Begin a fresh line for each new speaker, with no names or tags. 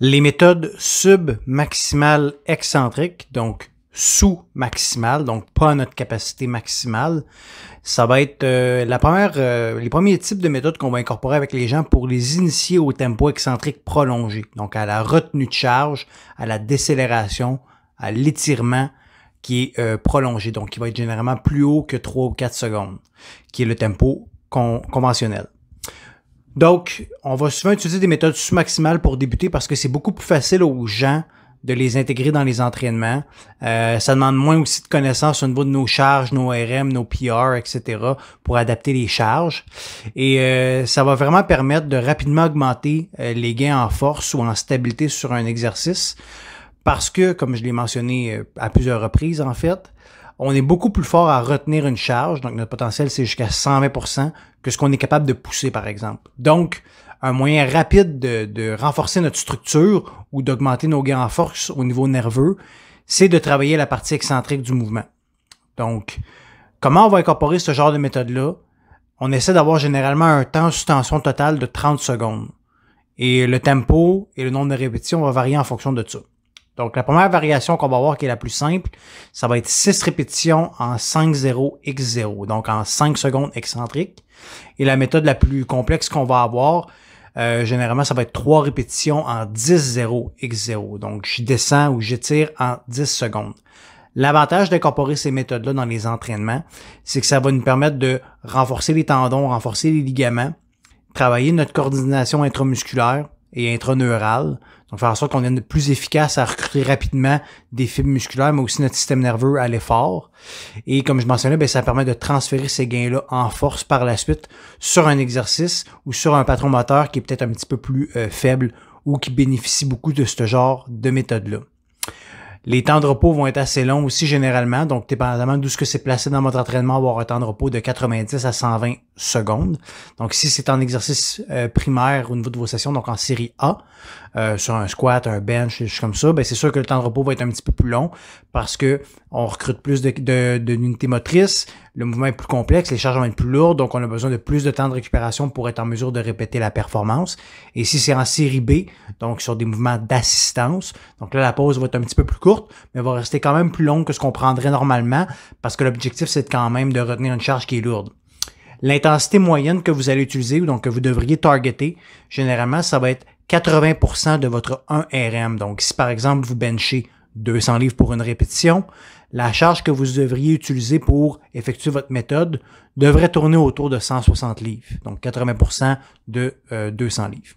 Les méthodes sub-maximales excentriques, donc sous-maximales, donc pas à notre capacité maximale, ça va être les premiers types de méthodes qu'on va incorporer avec les gens pour les initier au tempo excentrique prolongé, donc à la retenue de charge, à la décélération, à l'étirement qui est prolongé, donc qui va être généralement plus haut que 3 ou 4 secondes, qui est le tempo conventionnel. Donc, on va souvent utiliser des méthodes sous-maximales pour débuter parce que c'est beaucoup plus facile aux gens de les intégrer dans les entraînements. Ça demande moins aussi de connaissances au niveau de nos charges, nos RM, nos PR, etc. pour adapter les charges. Et ça va vraiment permettre de rapidement augmenter les gains en force ou en stabilité sur un exercice parce que, comme je l'ai mentionné à plusieurs reprises en fait, on est beaucoup plus fort à retenir une charge, donc notre potentiel c'est jusqu'à 120% que ce qu'on est capable de pousser par exemple. Donc, un moyen rapide de renforcer notre structure ou d'augmenter nos gains en force au niveau nerveux, c'est de travailler la partie excentrique du mouvement. Donc, comment on va incorporer ce genre de méthode-là? On essaie d'avoir généralement un temps sous tension total de 30 secondes. Et le tempo et le nombre de répétitions va varier en fonction de ça. Donc, la première variation qu'on va voir qui est la plus simple, ça va être 6 répétitions en 5-0-X0, donc en 5 secondes excentriques. Et la méthode la plus complexe qu'on va avoir, généralement, ça va être 3 répétitions en 10-0-X0. Donc, je descends ou j'étire en 10 secondes. L'avantage d'incorporer ces méthodes-là dans les entraînements, c'est que ça va nous permettre de renforcer les tendons, renforcer les ligaments, travailler notre coordination intramusculaire et intraneurale, donc faire en sorte qu'on devienne plus efficace à recruter rapidement des fibres musculaires, mais aussi notre système nerveux à l'effort. Et comme je mentionnais, bien, ça permet de transférer ces gains-là en force par la suite sur un exercice ou sur un patron moteur qui est peut-être un petit peu plus faible ou qui bénéficie beaucoup de ce genre de méthode-là. Les temps de repos vont être assez longs aussi généralement, donc dépendamment d'où ce que c'est placé dans votre entraînement, on va avoir un temps de repos de 90 à 120 secondes. Donc si c'est en exercice primaire au niveau de vos sessions, donc en série A, sur un squat, un bench, des choses comme ça, ben c'est sûr que le temps de repos va être un petit peu plus long parce que on recrute plus d'unités motrices, le mouvement est plus complexe, les charges vont être plus lourdes, donc on a besoin de plus de temps de récupération pour être en mesure de répéter la performance. Et si c'est en série B, donc sur des mouvements d'assistance, donc là la pause va être un petit peu plus courte, mais va rester quand même plus longue que ce qu'on prendrait normalement parce que l'objectif c'est quand même de retenir une charge qui est lourde. L'intensité moyenne que vous allez utiliser, ou donc que vous devriez targeter, généralement, ça va être 80% de votre 1 RM. Donc, si par exemple, vous benchez 200 livres pour une répétition, la charge que vous devriez utiliser pour effectuer votre méthode devrait tourner autour de 160 livres. Donc, 80% de 200 livres.